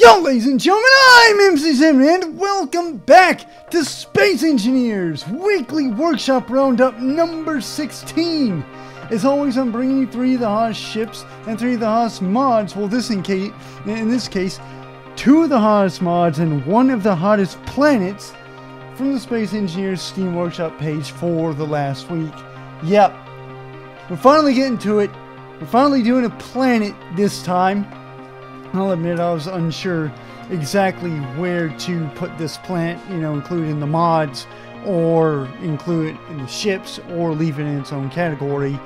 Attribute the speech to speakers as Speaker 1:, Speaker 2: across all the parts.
Speaker 1: So, ladies and gentlemen, I'm MC7 and welcome back to Space Engineers Weekly Workshop Roundup number 16. As always, I'm bringing you 3 of the hottest ships and 3 of the hottest mods. Well, in this case, 2 of the hottest mods and 1 of the hottest planets from the Space Engineers Steam Workshop page for the last week. Yep, we're finally getting to it. We're finally doing a planet this time. I'll admit I was unsure exactly where to put this planet, include in the mods or include it in the ships or leave it in its own category.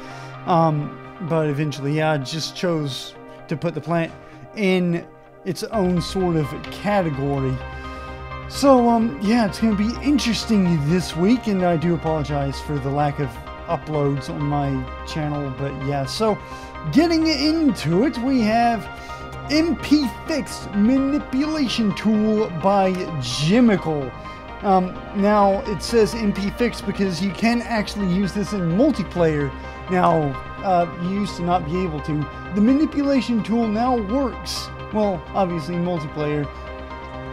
Speaker 1: But eventually, yeah, I just chose to put the planet in its own sort of category. So, yeah, it's going to be interesting this week, and I do apologize for the lack of uploads on my channel, but yeah, so getting into it, we have Pfct Manipulation Tool by Jimmacle. Now, it says Pfct because you can actually use this in multiplayer. Now, you used to not be able to. The manipulation tool now works. Well, obviously multiplayer.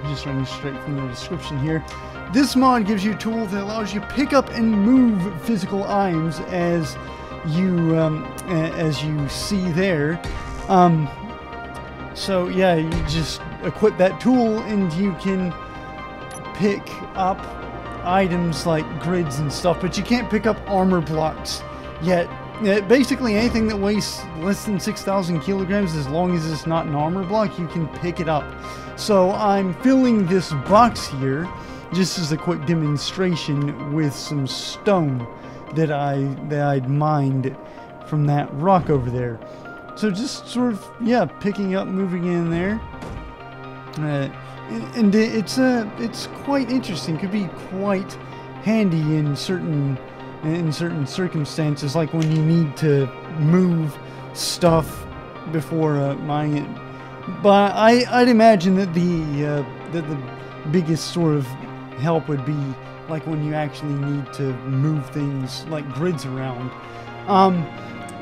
Speaker 1: Just running straight from the description here. This mod gives you a tool that allows you to pick up and move physical items as you see there. So yeah, you just equip that tool and you can pick up items like grids and stuff, but you can't pick up armor blocks yet. Basically anything that weighs less than 6,000 kilograms, as long as it's not an armor block, you can pick it up. So I'm filling this box here just as a quick demonstration with some stone that I'd mined from that rock over there. So just sort of, yeah, picking up, moving in there, and it's quite interesting. Could be quite handy in certain circumstances, like when you need to move stuff before mining it. But I'd imagine that the biggest sort of help would be like when you actually need to move things like grids around.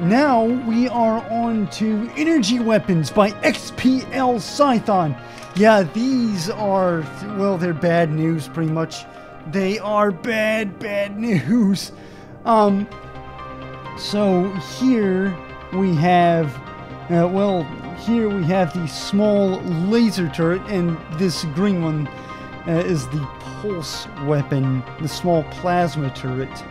Speaker 1: Now we are on to Energy Weapons by XPL Cython. Yeah, these are, well, they're bad news pretty much. They are bad news. So here we have, here we have the small laser turret, and this green one is the pulse weapon, the small plasma turret.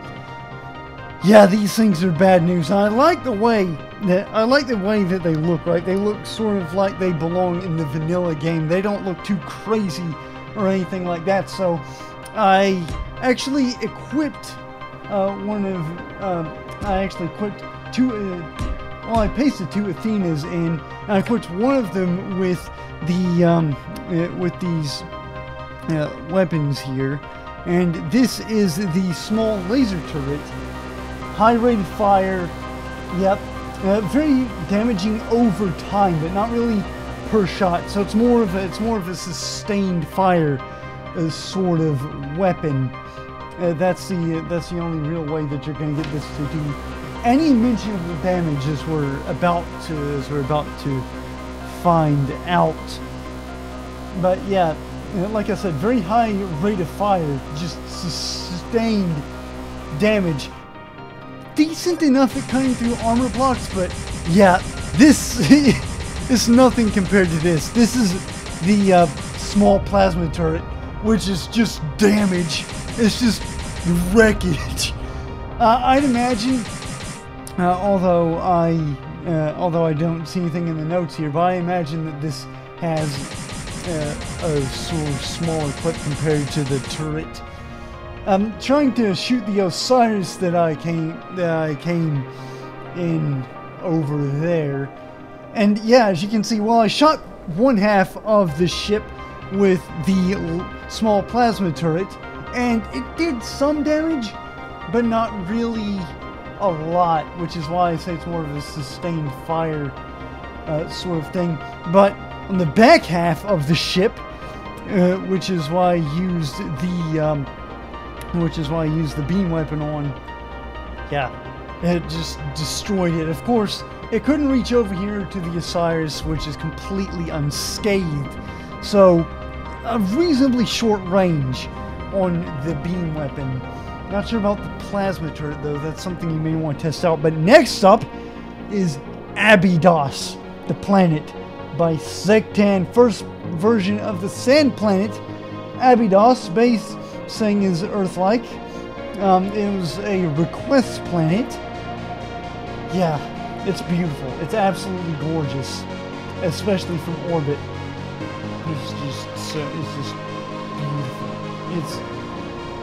Speaker 1: Yeah, these things are bad news. I like the way that they look. Right, they look sort of like they belong in the vanilla game. They don't look too crazy or anything like that. So I actually equipped I pasted 2 Athenas in, and I equipped one of them with the with these weapons here, and this is the small laser turret. High rate of fire, yep, very damaging over time, but not really per shot. So it's more of a sustained fire sort of weapon. That's the only real way that you're going to get this to do any mention of the damage, as we're about to find out. But yeah, like I said, very high rate of fire, just sustained damage. Decent enough at cutting through armor blocks, but yeah, this is nothing compared to this. This is the small plasma turret, which is just damage. It's just wreckage. I'd imagine, although I don't see anything in the notes here, but I imagine that this has a sort of smaller clip compared to the turret. I'm trying to shoot the Osiris that I came in over there, and yeah, as you can see, well, I shot 1/2 of the ship with the small plasma turret, and it did some damage, but not really a lot, which is why I say it's more of a sustained fire sort of thing. But on the back half of the ship, which is why I used the beam weapon on, yeah, it just destroyed it. Of course, it couldn't reach over here to the Osiris, which is completely unscathed. So, a reasonably short range on the beam weapon. Not sure about the plasma turret though, that's something you may want to test out. But next up is Abydos, the planet, by Sektan. First version of the sand planet. Abydos, base saying is Earth-like. It was a request planet. Yeah, it's beautiful. It's absolutely gorgeous, especially from orbit. It's just beautiful. It's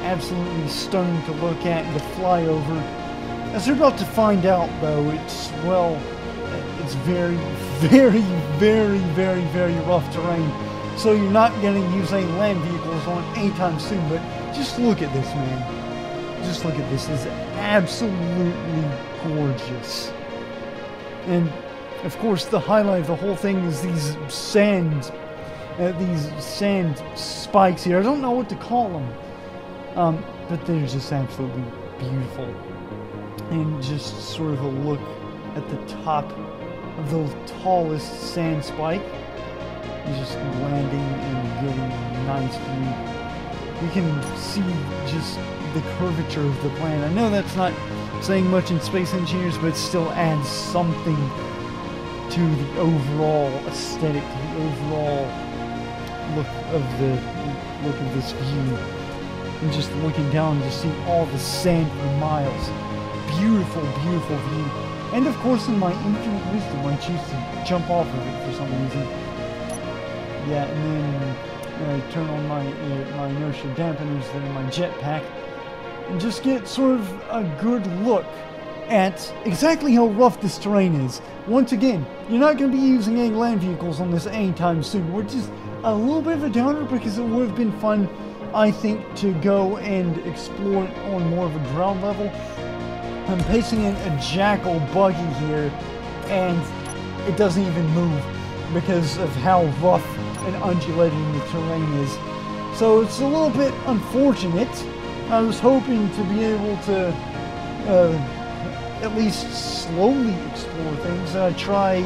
Speaker 1: absolutely stunning to look at and to fly over. As we're about to find out, though, it's very, very, very, very, very rough terrain. So you're not going to use any land vehicles on it anytime soon. But just look at this, man. Just look at this. It's absolutely gorgeous. And of course, the highlight of the whole thing is these sand spikes here. I don't know what to call them, but they're just absolutely beautiful. And just sort of a look at the top of the tallest sand spike. Just landing and getting a nice view. You can see just the curvature of the planet. I know that's not saying much in Space Engineers, but it still adds something to the overall aesthetic, to the overall look of this view. And just looking down and just seeing all the sand for miles. Beautiful, beautiful view. And of course, in my infinite wisdom, I choose to jump off of it for some reason. Yeah, and then turn on my inertia dampeners that are in my jetpack, and just get sort of a good look at exactly how rough this terrain is. Once again, you're not going to be using any land vehicles on this anytime soon, which is a little bit of a downer because it would have been fun, I think, to go and explore it on more of a ground level. I'm pasting in a Jimmacle buggy here, and it doesn't even move because of how rough and undulating the terrain is. So it's a little bit unfortunate. I was hoping to be able to at least slowly explore things. I try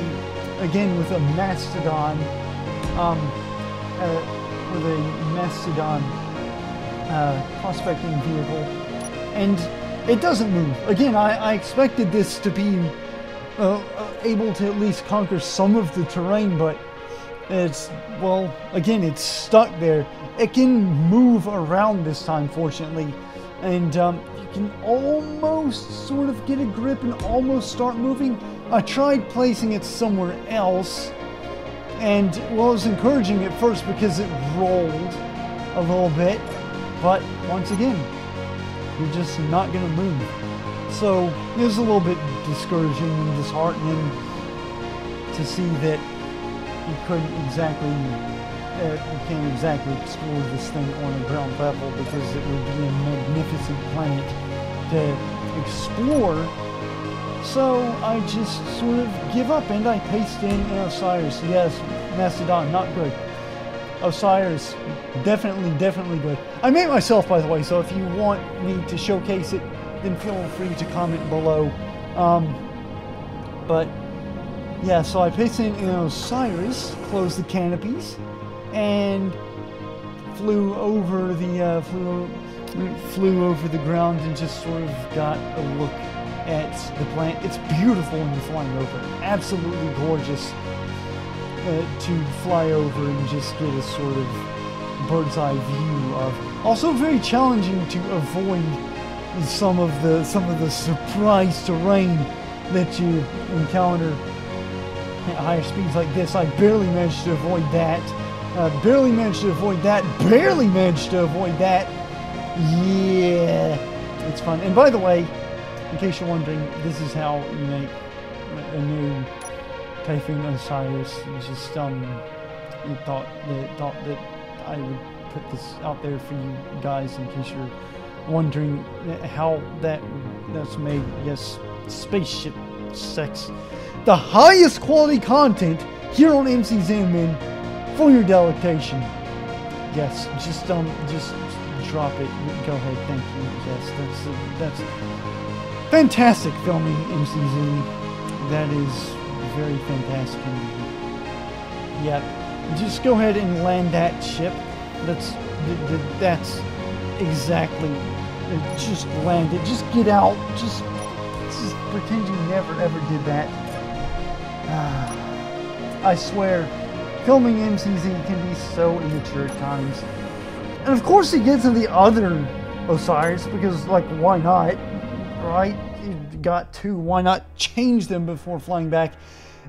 Speaker 1: again with a Mastodon, prospecting vehicle, and it doesn't move. Again, I expected this to be able to at least conquer some of the terrain, but it's, well, again, it's stuck there. It can move around this time, fortunately, and you can almost sort of get a grip and almost start moving. I tried placing it somewhere else, and, well, it was encouraging at first because it rolled a little bit, but once again, you're just not going to move. So it was a little bit discouraging and disheartening to see that you can't exactly explore this thing on a ground level, because it would be a magnificent planet to explore. So I just sort of give up and I paste in Osiris. Yes, Mastodon, not good. Osiris, definitely good. I made it myself, by the way, so if you want me to showcase it, then feel free to comment below. But yeah, so I pasted in Osiris, closed the canopies, and flew over the ground and just sort of got a look at the planet. It's beautiful when you're flying over, absolutely gorgeous to fly over and just get a sort of bird's eye view of. Also very challenging to avoid some of the surprise terrain that you encounter at higher speeds like this. I barely managed to avoid that. Barely managed to avoid that. Barely managed to avoid that. Yeah, it's fun. And by the way, in case you're wondering, this is how you make a new Typhoon Osiris. It's just thought that I would put this out there for you guys in case you're wondering how that's made. Yes, spaceship sex, the highest quality content here on MC Zenman for your delectation. Yes, just drop it. Go ahead, thank you. Yes, that's fantastic filming, MCZ. That is very fantastic indeed. Yep. just go ahead and land that ship. That's exactly. Just land it. Just get out. Just pretend you never ever did that. I swear, filming MCZ can be so immature at times. And of course he gets to the other Osiris because, like, why not? Right? You got two. Why not change them before flying back?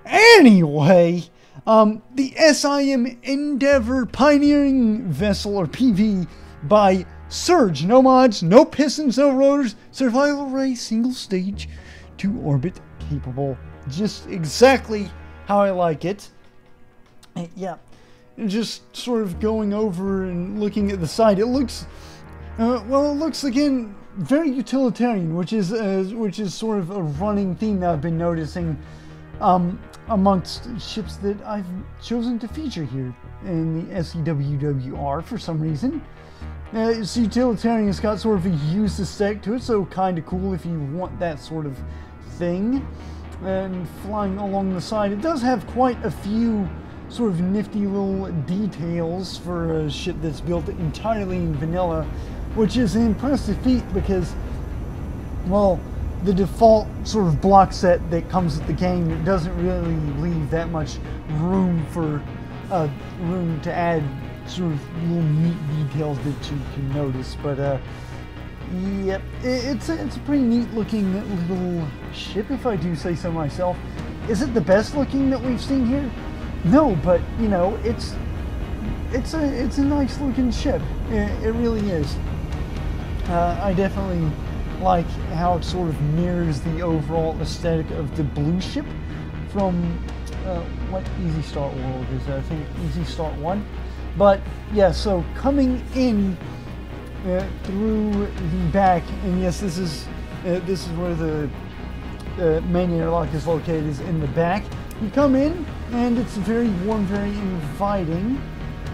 Speaker 1: Anyway, the SIM Endeavour Pioneering Vessel, or PV, by Surge. No mods, no pistons, no rotors. Survival race, single stage, 2 orbit capable. Just exactly how I like it. Yeah. Just sort of going over and looking at the side. It looks, well, it looks again very utilitarian, which is sort of a running theme that I've been noticing amongst ships that I've chosen to feature here in the SEWWR for some reason. It's utilitarian. It's got sort of a used aesthetic to it, so kind of cool if you want that sort of thing. And flying along the side, it does have quite a few sort of nifty little details for a ship that's built entirely in vanilla, which is an impressive feat because, well, the default sort of block set that comes with the game, it doesn't really leave that much room for room to add sort of little neat details that you can notice. But yep, it's a pretty neat looking little ship, if I do say so myself. Is it the best looking that we've seen here? No, but you know, it's a nice looking ship. It really is. I definitely like how it sort of mirrors the overall aesthetic of the blue ship from what Easy Start World is. I think Easy Start 1. But yeah, so coming in through the back, and yes, this is where the main airlock is located, is in the back. You come in, and it's very warm, very inviting,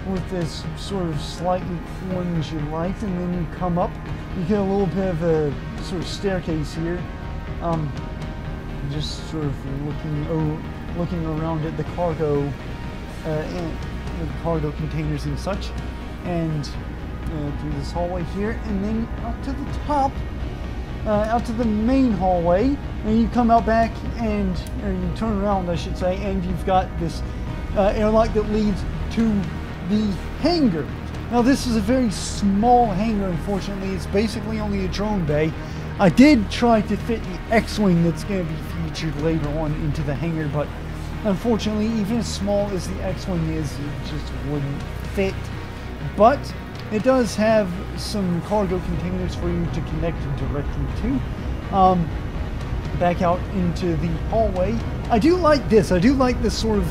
Speaker 1: with this sort of slightly orange light, and then you come up, you get a little bit of a sort of staircase here, just sort of looking around at the cargo and the cargo containers and such, and through this hallway here, and then up to the top, out to the main hallway, and you come out back, and or you turn around, I should say, and you've got this airlock that leads to the hangar. Now this is a very small hangar, unfortunately. It's basically only a drone bay. I did try to fit the X-Wing that's going to be featured later on into the hangar, but unfortunately, even as small as the X-Wing is, it just wouldn't fit. But it does have some cargo containers for you to connect directly to. Back out into the hallway. I do like this. I do like this sort of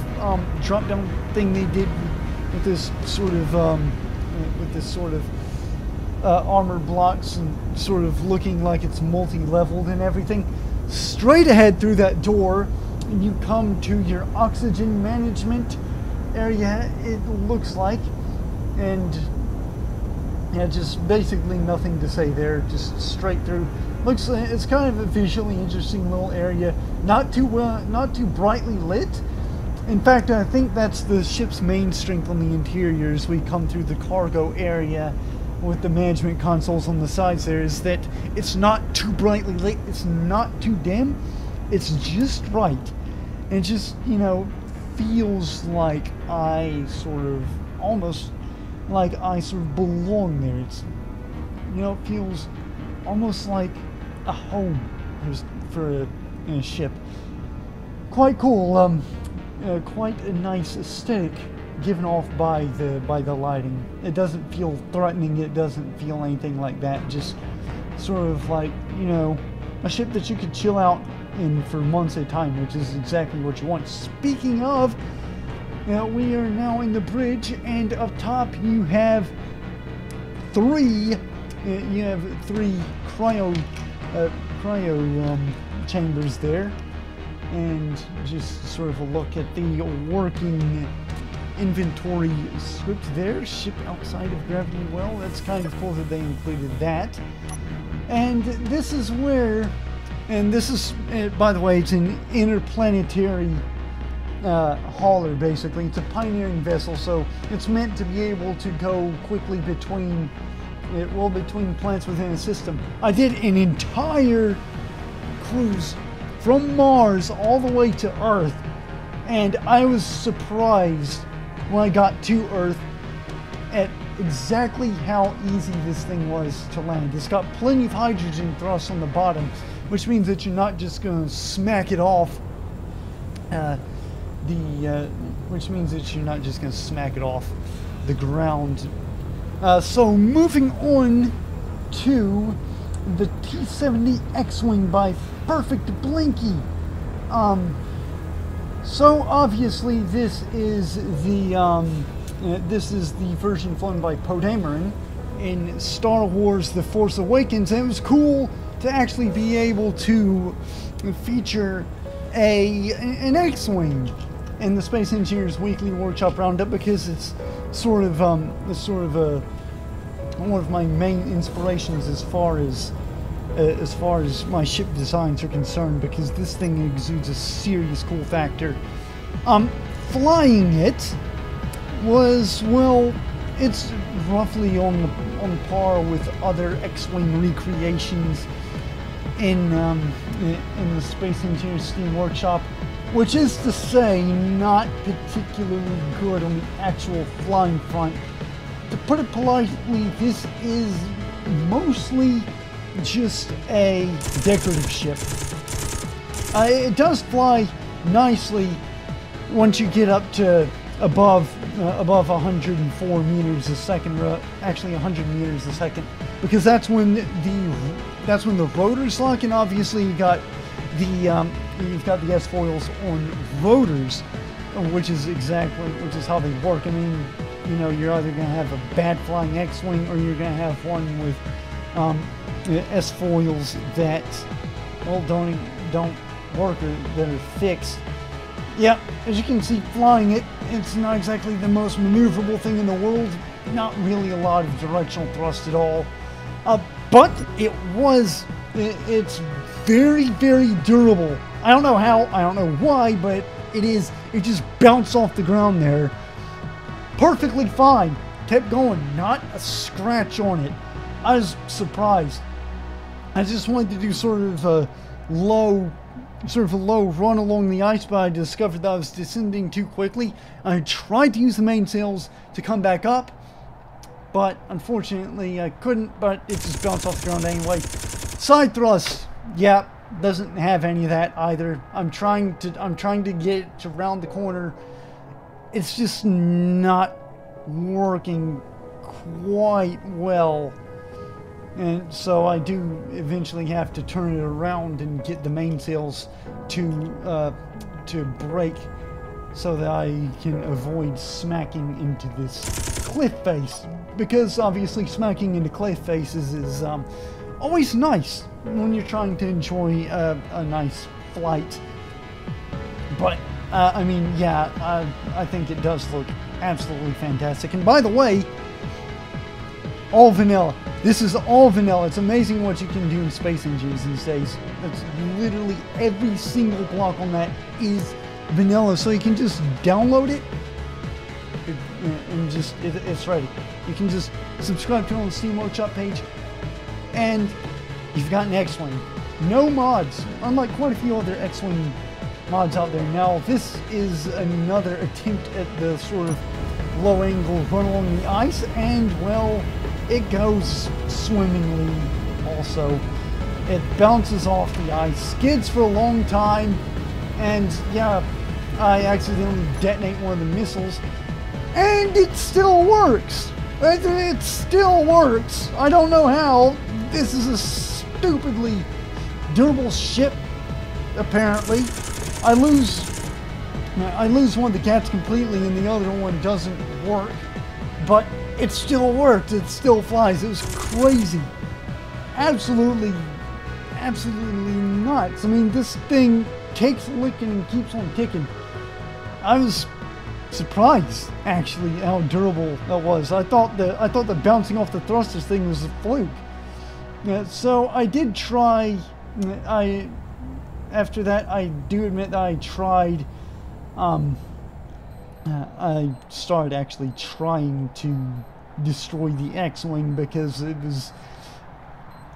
Speaker 1: drop-down thing they did with this sort of armor blocks and sort of looking like it's multi-leveled and everything. Straight ahead through that door, and you come to your oxygen management area, it looks like, and yeah, just basically nothing to say there, just straight through. Looks, it's kind of a visually interesting little area, not too brightly lit. In fact, I think that's the ship's main strength on the interior as we come through the cargo area with the management consoles on the sides there, is that it's not too brightly lit, it's not too dim, it's just right. And it just, you know, feels like I sort of, almost like I sort of belong there. It's, you know, it feels almost like a home for a ship. Quite cool. Quite a nice aesthetic given off by the lighting. It doesn't feel threatening. It doesn't feel anything like that. Just sort of like, you know, a ship that you could chill out in for months at a time, which is exactly what you want. Speaking of, we are now in the bridge, and up top you have three cryo chambers there, and just sort of a look at the working inventory script there. Ship outside of gravity well. That's kind of cool that they included that. And this is where, and this is, by the way, it's an interplanetary hauler, basically. It's a pioneering vessel, so it's meant to be able to go quickly between planets within a system. I did an entire cruise from Mars all the way to Earth, and I was surprised when I got to Earth at exactly how easy this thing was to land. It's got plenty of hydrogen thrust on the bottom, which means that you're not just going to smack it off which means that you're not just going to smack it off the ground. So moving on to the T-70 X-Wing by Purrfect-Blinky. So obviously this is the version flown by Poe Dameron in Star Wars The Force Awakens, and it was cool to actually be able to feature an X-Wing in the Space Engineers Weekly Workshop Roundup, because it's sort of one of my main inspirations as far as my ship designs are concerned, because this thing exudes a serious cool factor. Flying it was, well, it's roughly on par with other X-Wing recreations in the Space Engineers Steam Workshop, which is to say, not particularly good on the actual flying front. To put it politely, this is mostly just a decorative ship. It does fly nicely once you get up to above 104 meters a second, actually 100 meters a second, because that's when the rotors lock, and obviously you've got the S-foils on rotors, which is how they work. I mean, you know, you're either going to have a bad flying X-Wing, or you're going to have one with S-foils that, well, don't work, or that are fixed. Yeah, as you can see, flying it's not exactly the most maneuverable thing in the world. Not really a lot of directional thrust at all. But it's very, very durable. I don't know how, I don't know why, but it just bounced off the ground there perfectly fine. Kept going, not a scratch on it. I was surprised. I just wanted to do sort of a low run along the ice, but I discovered that I was descending too quickly. I tried to use the mainsails to come back up, but unfortunately I couldn't, but it just bounced off the ground anyway. Side thrust, yeah, doesn't have any of that either. I'm trying to get it to round the corner. It's just not working quite well. And so I do eventually have to turn it around and get the mainsails to break, so that I can avoid smacking into this cliff face. Because obviously smacking into cliff faces is always nice when you're trying to enjoy a nice flight. But I mean, yeah, I think it does look absolutely fantastic. And by the way, all vanilla. This is all vanilla. It's amazing what you can do in Space Engineers these days. It's literally every single block on that is vanilla. So you can just download it and just, it's ready. You can just subscribe to it on the Steam Workshop page, and you've got an X-Wing. No mods, unlike quite a few other X-Wing mods out there. Now, this is another attempt at the sort of low angle run along the ice, and well, it goes swimmingly also. It bounces off the ice, skids for a long time, and yeah, I accidentally detonate one of the missiles, and it still works. It still works. I don't know how. This is a stupidly durable ship, apparently. I lose one of the cats completely, and the other one doesn't work, but it still worked. It still flies. It was crazy. Absolutely nuts. I mean, this thing takes licking and keeps on kicking. I was surprised, actually, how durable that was. I thought the bouncing off the thrusters thing was a fluke. So I did try. After that, I do admit that I tried I started actually trying to destroy the X-Wing because it was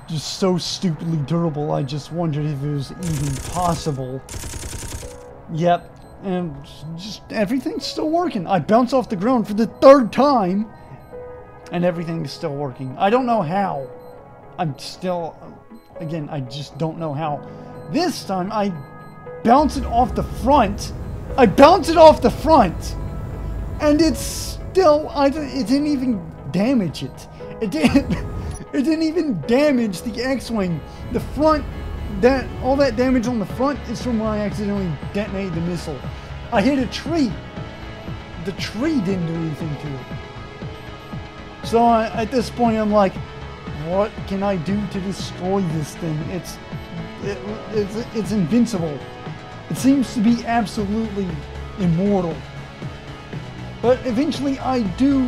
Speaker 1: just so stupidly durable. I just wondered if it was even possible. Yep, and just everything's still working. I bounced off the ground for the 3rd time, and everything's still working. I don't know how. I'm still, again, I just don't know how. This time, I bounced it off the front. I bounced it off the front, and it's still, it didn't even damage it. It didn't even damage the X-Wing. The front, all that damage on the front is from when I accidentally detonated the missile. I hit a tree. The tree didn't do anything to it. So at this point, I'm like, what can I do to destroy this thing? It's invincible. It seems to be absolutely immortal. But eventually I do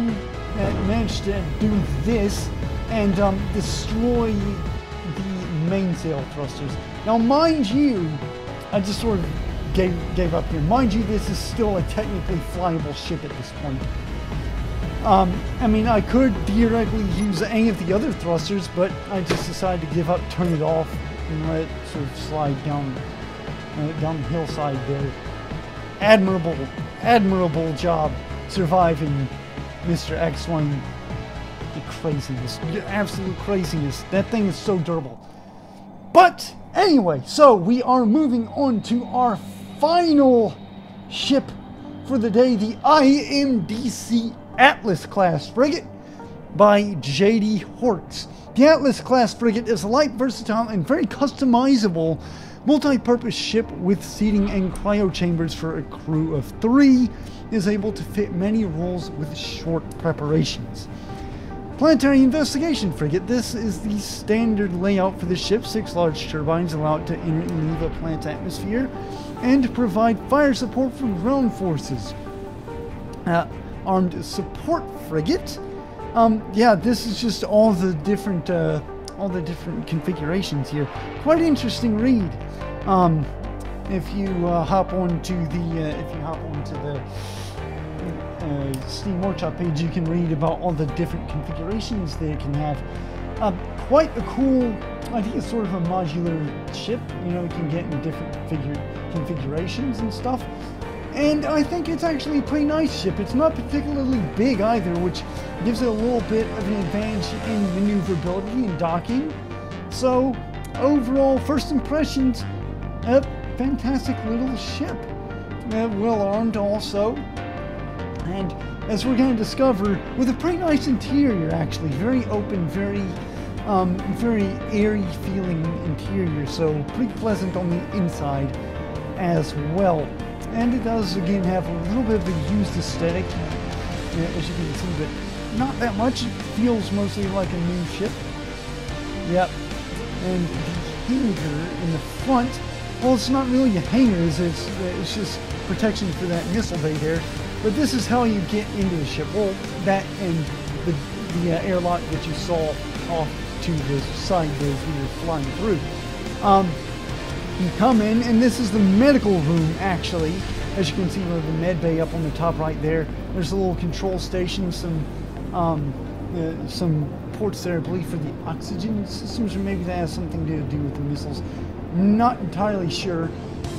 Speaker 1: manage to do this and destroy the mainsail thrusters. Now mind you, I just sort of gave up here. Mind you, this is still a technically flyable ship at this point. I mean, I could theoretically use any of the other thrusters, but I just decided to give up, turn it off, and let it sort of slide down the hillside there. Admirable job surviving Mr. X-Wing. The craziness, absolute craziness. That thing is so durable. But anyway, so we are moving on to our final ship for the day, the IMDC Atlas class frigate by JD.Horx. The Atlas class frigate is a light, versatile, and very customizable multi-purpose ship with seating and cryo chambers for a crew of 3. Is able to fit many roles with short preparations. Planetary investigation frigate. This is the standard layout for the ship. 6 large turbines allow it to enter and leave a planet's atmosphere and provide fire support from ground forces. Armed support frigate. Yeah, this is just all the different configurations here. Quite an interesting read. If you hop onto the Steam Workshop page, you can read about all the different configurations they can have. Quite a cool, I think it's sort of a modular ship. You know, you can get in different configurations and stuff. And I think it's actually a pretty nice ship. It's not particularly big either, which gives it a little bit of an advantage in maneuverability and docking. So, overall, first impressions, a fantastic little ship. Well armed also. And as we're going to discover, with a pretty nice interior actually. Very open, very airy feeling interior. So, pretty pleasant on the inside as well. And it does, again, have a little bit of a used aesthetic, as you can see, but not that much. It feels mostly like a new ship. Yep. And the hangar in the front, well, it's not really a hangar, it's just protection for that missile bay there. But this is how you get into the ship. Well, that and the airlock that you saw off to the side there as we were flying through. You come in, and this is the medical room, actually. As you can see, with the med bay up on the top right there. There's a little control station, some ports there, I believe, for the oxygen systems, or maybe that has something to do with the missiles. Not entirely sure.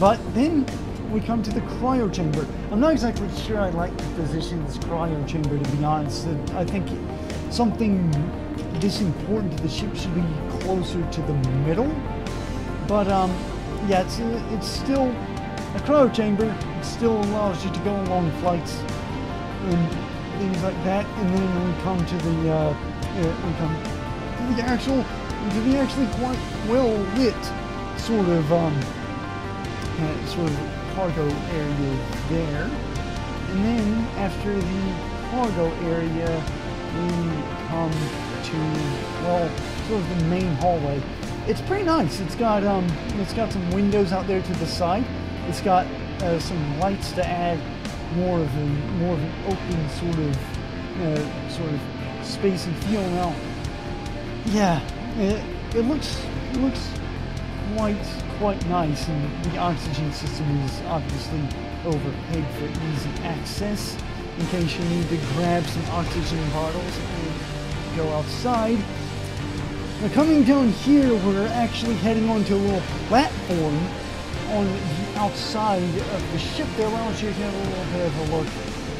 Speaker 1: But then we come to the cryo chamber. I'm not exactly sure I like the position of this cryo chamber, to be honest. I think something this important to the ship should be closer to the middle. But yeah, it's still a cryo chamber. It still allows you to go on long flights and things like that. And then we come to the actually quite well lit sort of cargo area there. And then after the cargo area, we come to, well, sort of the main hallway. It's pretty nice. It's got some windows out there to the side. It's got some lights to add more of an open sort of spacey feel. Now, yeah, it looks quite nice, and the oxygen system is obviously overhead for easy access in case you need to grab some oxygen bottles and go outside. Now coming down here, we're actually heading onto a little platform on the outside of the ship that allows you to get a little bit of a look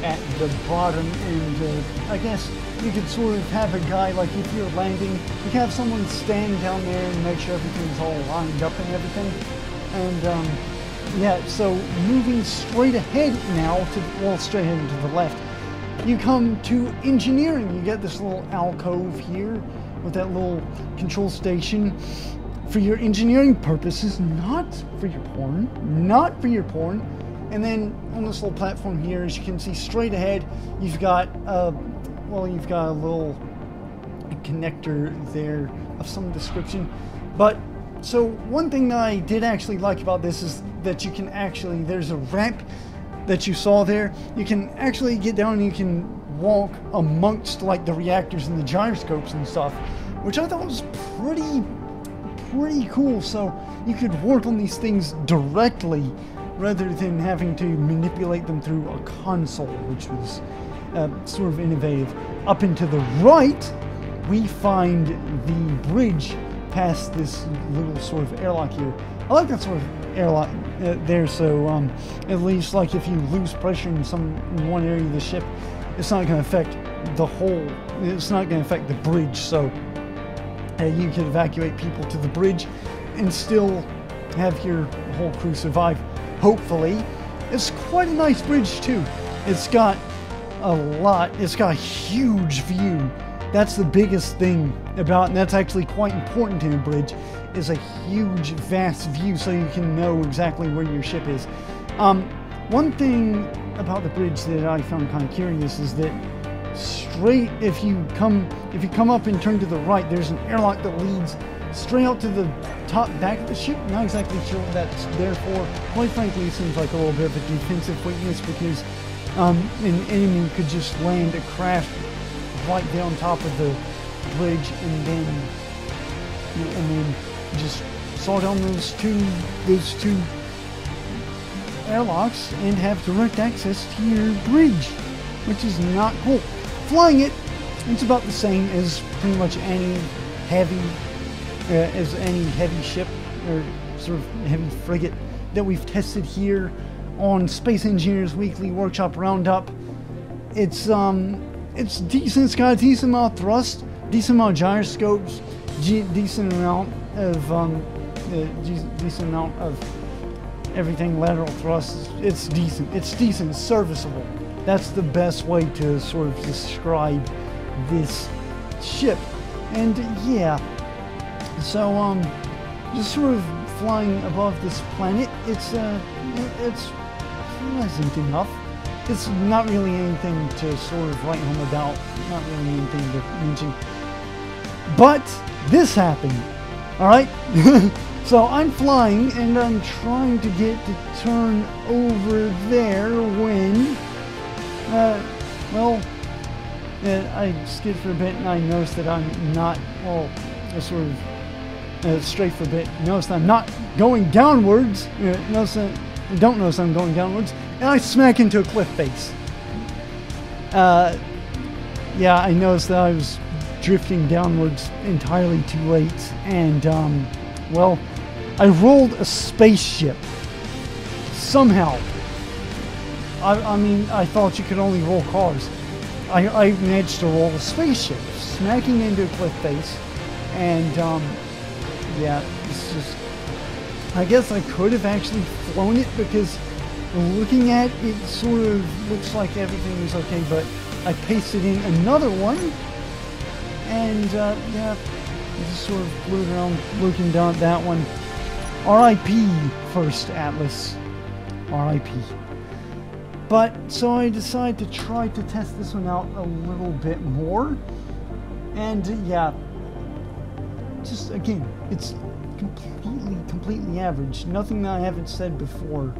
Speaker 1: at the bottom, and I guess you could sort of have a guy, like if you're landing, you can have someone stand down there and make sure everything's all lined up and everything. And yeah, so moving straight ahead now, well, straight ahead and to the left, you come to engineering. You get this little alcove here with that little control station for your engineering purposes, not for your porn, not for your porn. And then on this little platform here, as you can see straight ahead, you've got well, you've got a little connector there of some description. But so one thing that I did actually like about this is that you can actually, there's a ramp that you saw there. You can actually get down and you can walk amongst like the reactors and the gyroscopes and stuff, which I thought was pretty cool. So you could work on these things directly rather than having to manipulate them through a console, which was sort of innovative. Up and to the right, we find the bridge past this little sort of airlock here. I like that sort of airlock there, so at least like if you lose pressure in one area of the ship, it's not going to affect the whole, it's not going to affect the bridge, so you can evacuate people to the bridge and still have your whole crew survive, hopefully. It's quite a nice bridge too. It's got a huge view. That's the biggest thing about it, and that's actually quite important in a bridge, is a huge, vast view so you can know exactly where your ship is. One thing about the bridge that I found kind of curious is that straight, if you come up and turn to the right, there's an airlock that leads straight out to the back of the ship. Not exactly sure what that's there for. Quite frankly, it seems like a little bit of a defensive weakness, because an enemy could just land a craft right there on top of the bridge and then just saw down those two airlocks and have direct access to your bridge, which is not cool. Flying it, it's about the same as pretty much any heavy ship or sort of heavy frigate that we've tested here on Space Engineers Weekly Workshop Roundup. It's decent. It's got a decent amount of thrust, decent amount of gyroscopes, decent amount of everything, lateral thrust. It's decent. It's decent. It's serviceable. That's the best way to sort of describe this ship. And yeah, so just sort of flying above this planet. It's pleasant enough. It's not really anything to sort of write home about, not really anything to mention. But this happened, alright? So I'm flying and I'm trying to get to turn over there when, I skid for a bit and I noticed that I'm not, well, I sort of straight for a bit, noticed I'm not going downwards, don't notice I'm going downwards, and I smack into a cliff face. Yeah, I noticed that I was drifting downwards entirely too late, and, well, I rolled a spaceship. Somehow. I mean, I thought you could only roll cars. I managed to roll a spaceship, smacking into a cliff face, and, yeah, it's just, I guess I could have actually flown it, because looking at it, it sort of looks like everything was okay, but I pasted in another one, and yeah, I just sort of flew around looking down at that one. R.I.P. First Atlas. R.I.P. But, so I decided to try to test this one out a little bit more, and yeah, just again, it's completely average. Nothing that I haven't said before.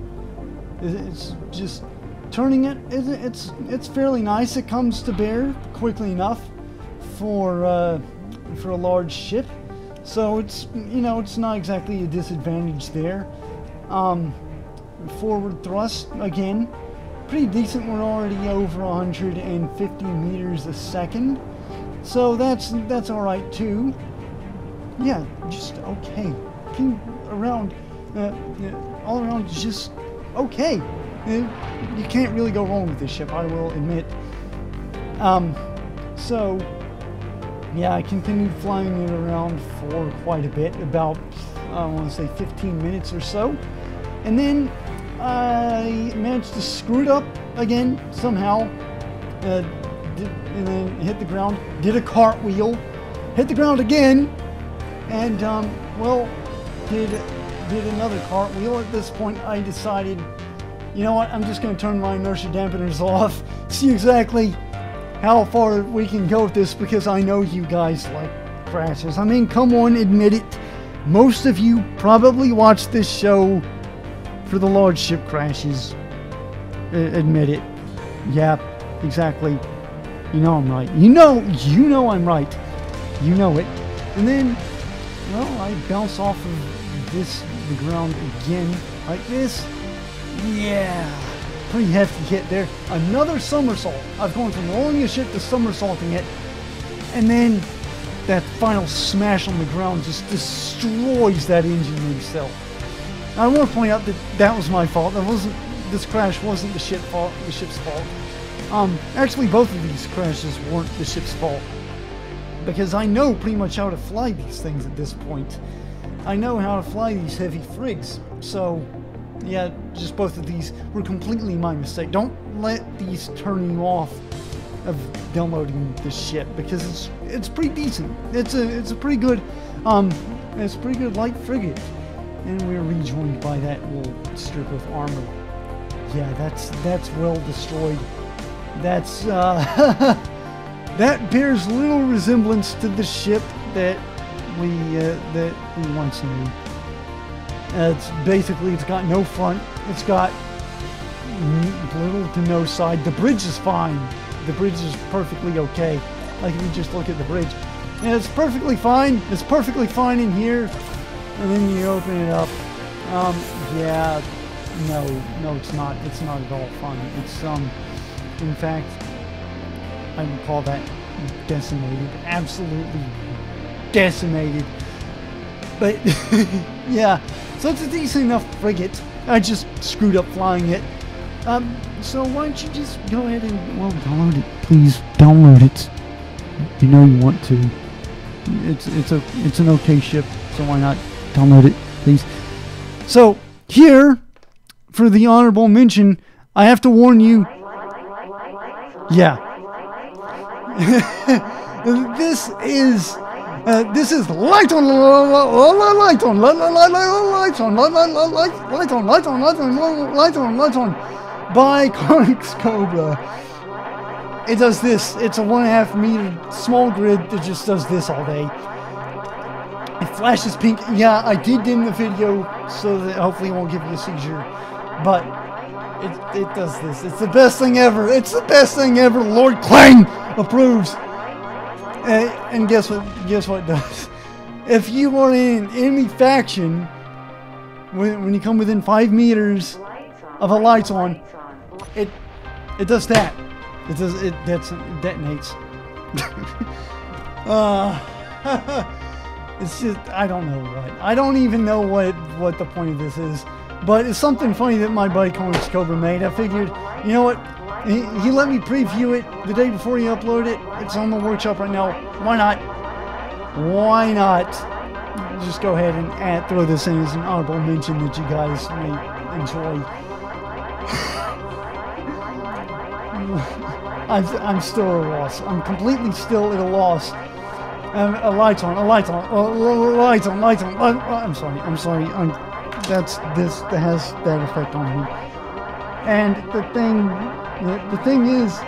Speaker 1: It's just turning it. It's fairly nice. It comes to bear quickly enough for a large ship, so it's, you know, it's not exactly a disadvantage there. forward thrust again. Pretty decent. We're already over 150 meters a second. So that's alright too. Yeah, just okay. Around, all around just okay. You can't really go wrong with this ship, I will admit. So, yeah, I continued flying it around for quite a bit, about, I want to say 15 minutes or so. And then I managed to screw it up again, somehow. And then hit the ground, did a cartwheel, hit the ground again, and, well, did another cartwheel. At this point, I decided, you know what, I'm just going to turn my inertia dampeners off, see exactly how far we can go with this, because I know you guys like crashes. I mean, come on, admit it. Most of you probably watch this show for the large ship crashes. Admit it. Yeah, exactly. You know I'm right. You know I'm right. You know it. And then, well, I bounce off of the ground again, like this. Yeah. Pretty hefty hit there. Another somersault. I've gone from rolling a ship to somersaulting it. And then that final smash on the ground just destroys that engine room cell. Now, I want to point out that that was my fault. This crash wasn't the ship's fault. Actually, both of these crashes weren't the ship's fault, because I know pretty much how to fly these things at this point. I know how to fly these heavy frigs, so yeah, just both of these were completely my mistake. Don't let these turn you off of downloading this ship, because it's pretty decent. It's a pretty good light frigate, and we're rejoined by that little strip of armor. Yeah, that's well destroyed. That's that bears little resemblance to the ship that we once knew. It's got no front. It's got little to no side. The bridge is fine. The bridge is perfectly okay. Like, if you just look at the bridge, and it's perfectly fine. It's perfectly fine in here. And then you open it up. Yeah. No, it's not. It's not at all fun. It's in fact, I would call that decimated. Absolutely decimated. But yeah, so it's a decent enough frigate. I just screwed up flying it. So why don't you just go ahead and, well, download it, please. Download it. You know you want to. It's an okay ship, so why not download it, please? So here, for the honorable mention, I have to warn you. Yeah. This is light on by Koenigscobra. It does this. It's a 1.5 meter small grid that just does this all day. It flashes pink. Yeah, I did dim the video so that hopefully it won't give you a seizure. But it does this. It's the best thing ever. It's the best thing ever. Lord Clang approves. And guess what? Guess what it does? If you are in an enemy faction, when you come within 5 meters of a lights on, it does that. It detonates. It's just, I don't know what. I don't even know what the point of this is. But it's something funny that my buddy Koenigscobra made. I figured, you know what? He let me preview it the day before he uploaded it. It's on the workshop right now. Why not? Why not? Just go ahead and throw this in as an honorable mention that you guys may enjoy. I'm still at a loss. I'm completely still at a loss. A lights on. I'm sorry. That has that effect on me. And the thing is,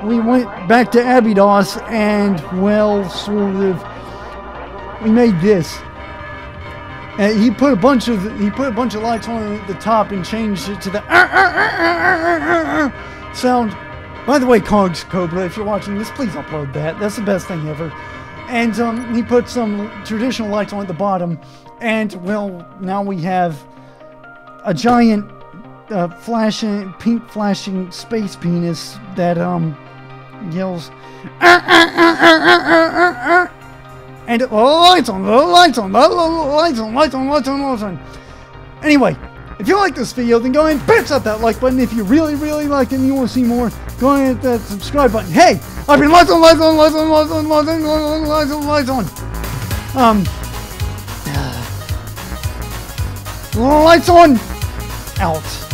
Speaker 1: we went back to Abydos and, well, sort of, we made this. He put a bunch of lights on at the top and changed it to the sound. By the way, Koenigscobra, if you're watching this, please upload that. That's the best thing ever. And he put some traditional lights on at the bottom, and, well, now we have a giant flashing, pink flashing space penis that yells, and lights on. Anyway, if you like this video, then go ahead and punch up that like button. If you really like it and you want to see more, go ahead and hit that subscribe button. Hey, I've been lights on. Lights on, out.